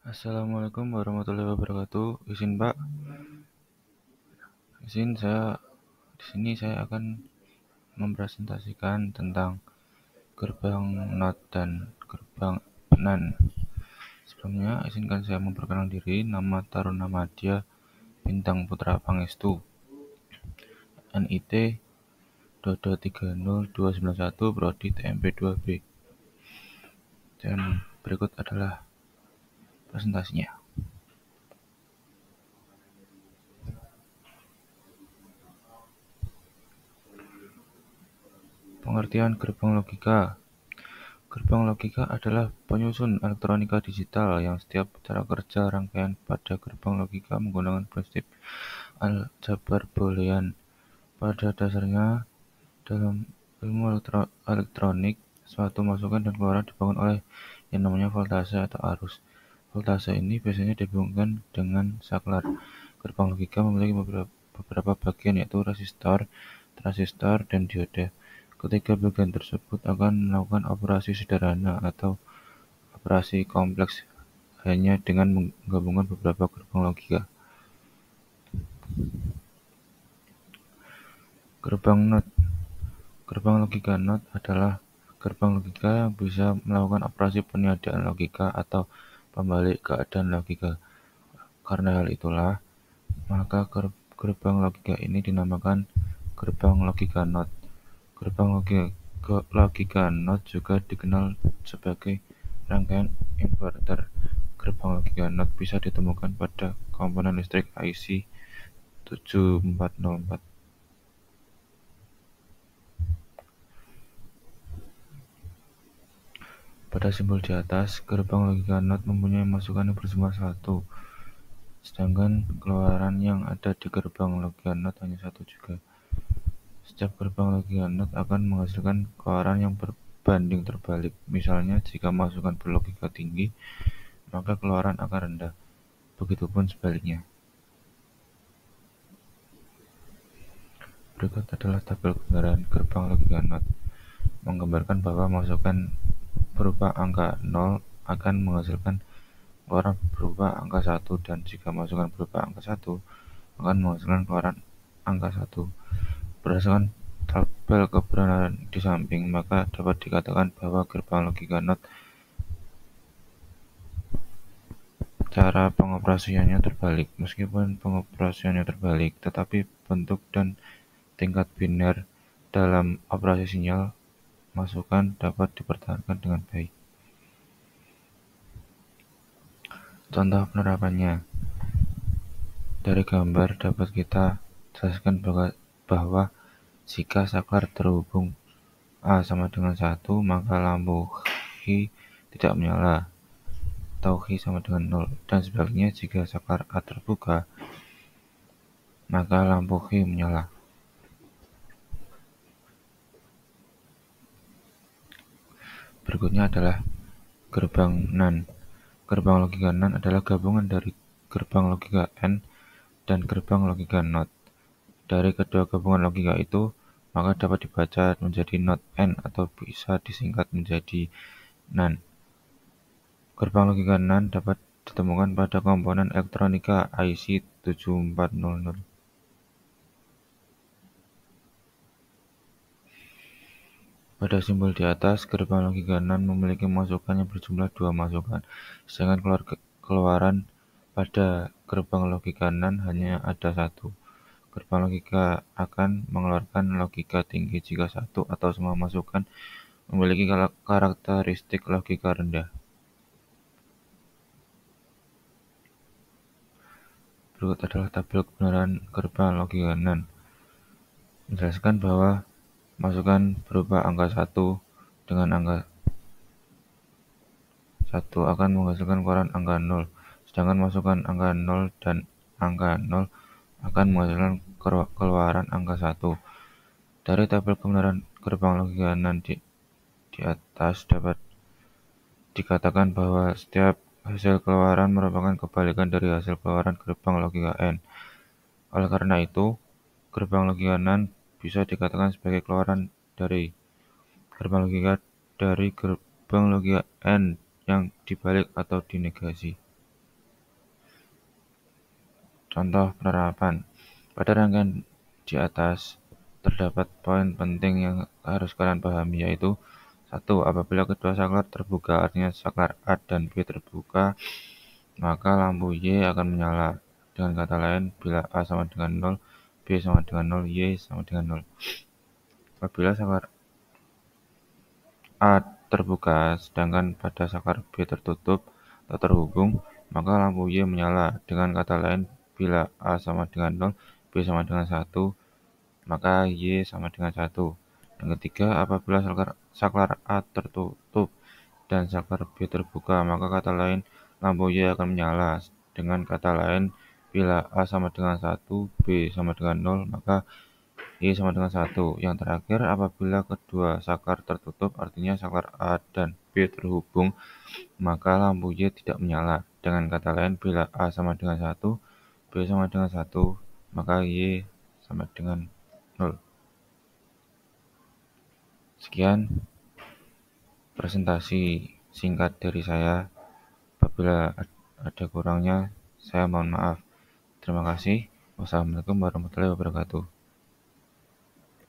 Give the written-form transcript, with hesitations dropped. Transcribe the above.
Assalamualaikum warahmatullahi wabarakatuh. Izin Pak, izin di sini saya akan mempresentasikan tentang gerbang NOT dan gerbang NAN. Sebelumnya, izinkan saya memperkenalkan diri. Nama Taruna Madya Bintang Putra Pangestu, NIT 2230291 Prodi TMP 2B. Dan berikut adalah presentasinya. Pengertian gerbang logika. Gerbang logika adalah penyusun elektronika digital yang setiap cara kerja rangkaian pada gerbang logika menggunakan prinsip aljabar boolean. Pada dasarnya, dalam ilmu elektronik, suatu masukan dan keluaran dibangun oleh yang namanya voltase atau arus. Voltase ini biasanya dihubungkan dengan saklar. Gerbang logika memiliki beberapa bagian, yaitu resistor, transistor, dan diode. Ketiga bagian tersebut akan melakukan operasi sederhana atau operasi kompleks hanya dengan menggabungkan beberapa gerbang logika. Gerbang NOT. Gerbang logika NOT adalah gerbang logika yang bisa melakukan operasi peniadaan logika atau pembalik keadaan logika. Karena hal itulah, maka gerbang logika ini dinamakan gerbang logika NOT. Gerbang logika NOT juga dikenal sebagai rangkaian inverter. Gerbang logika NOT bisa ditemukan pada komponen listrik IC 7404. Pada simbol di atas, gerbang logika NOT mempunyai masukan yang berjumlah 1, sedangkan keluaran yang ada di gerbang logika NOT hanya 1 juga. Setiap gerbang logika NOT akan menghasilkan keluaran yang berbanding terbalik. Misalnya, jika masukan berlogika tinggi, maka keluaran akan rendah. Begitupun sebaliknya. Berikut adalah tabel kebenaran gerbang logika NOT, menggambarkan bahwa masukan berupa angka 0 akan menghasilkan keluaran berupa angka 1, dan jika masukan berupa angka 1 akan menghasilkan keluaran angka 1. Berdasarkan tabel kebenaran di samping, maka dapat dikatakan bahwa gerbang logika NOT cara pengoperasiannya terbalik. Meskipun pengoperasiannya terbalik, tetapi bentuk dan tingkat biner dalam operasi sinyal masukan dapat dipertahankan dengan baik. Contoh penerapannya. Dari gambar dapat kita jelaskan bahwa jika saklar terhubung A sama dengan 1, maka lampu H tidak menyala, atau H sama dengan 0, dan sebaliknya jika saklar A terbuka, maka lampu H menyala. Berikutnya adalah gerbang NAN. Gerbang logika NAN adalah gabungan dari gerbang logika N dan gerbang logika NOT. Dari kedua gabungan logika itu, maka dapat dibaca menjadi NOT N atau bisa disingkat menjadi NAN. Gerbang logika NAN dapat ditemukan pada komponen elektronika IC 7400. Pada simbol di atas, gerbang logika NAN memiliki masukan yang berjumlah 2 masukan, sedangkan keluaran pada gerbang logika NAN hanya ada 1. Gerbang logika akan mengeluarkan logika tinggi jika satu atau semua masukan memiliki karakteristik logika rendah. Berikut adalah tabel kebenaran gerbang logika NAN. Menjelaskan bahwa masukan berupa angka 1 dengan angka 1 akan menghasilkan keluaran angka 0, sedangkan masukan angka 0 dan angka 0 akan menghasilkan keluaran angka 1. Dari tabel kebenaran gerbang logika NAN di atas dapat dikatakan bahwa setiap hasil keluaran merupakan kebalikan dari hasil keluaran gerbang logika N. Oleh karena itu, gerbang logika NAN bisa dikatakan sebagai keluaran dari gerbang logika N yang dibalik atau dinegasi. Contoh penerapan. Pada rangkaian di atas terdapat poin penting yang harus kalian pahami, yaitu: 1. Apabila kedua saklar terbuka, artinya saklar A dan B terbuka, maka lampu Y akan menyala. Dengan kata lain, bila A sama dengan 0, B sama dengan 0, Y sama dengan 0. Apabila saklar A terbuka, sedangkan pada saklar B tertutup atau terhubung, maka lampu Y menyala. Dengan kata lain, bila A sama dengan 0, B sama dengan 1, maka Y sama dengan 1. Yang ketiga, apabila saklar A tertutup dan saklar B terbuka, maka kata lain, lampu Y akan menyala. Dengan kata lain, bila A sama dengan 1, B sama dengan 0, maka Y sama dengan 1. Yang terakhir, apabila kedua saklar tertutup, artinya saklar A dan B terhubung, maka lampu Y tidak menyala. Dengan kata lain, bila A sama dengan 1, B sama dengan 1, maka Y sama dengan 0. Sekian presentasi singkat dari saya. Apabila ada kurangnya, saya mohon maaf. Terima kasih. Wassalamualaikum warahmatullahi wabarakatuh.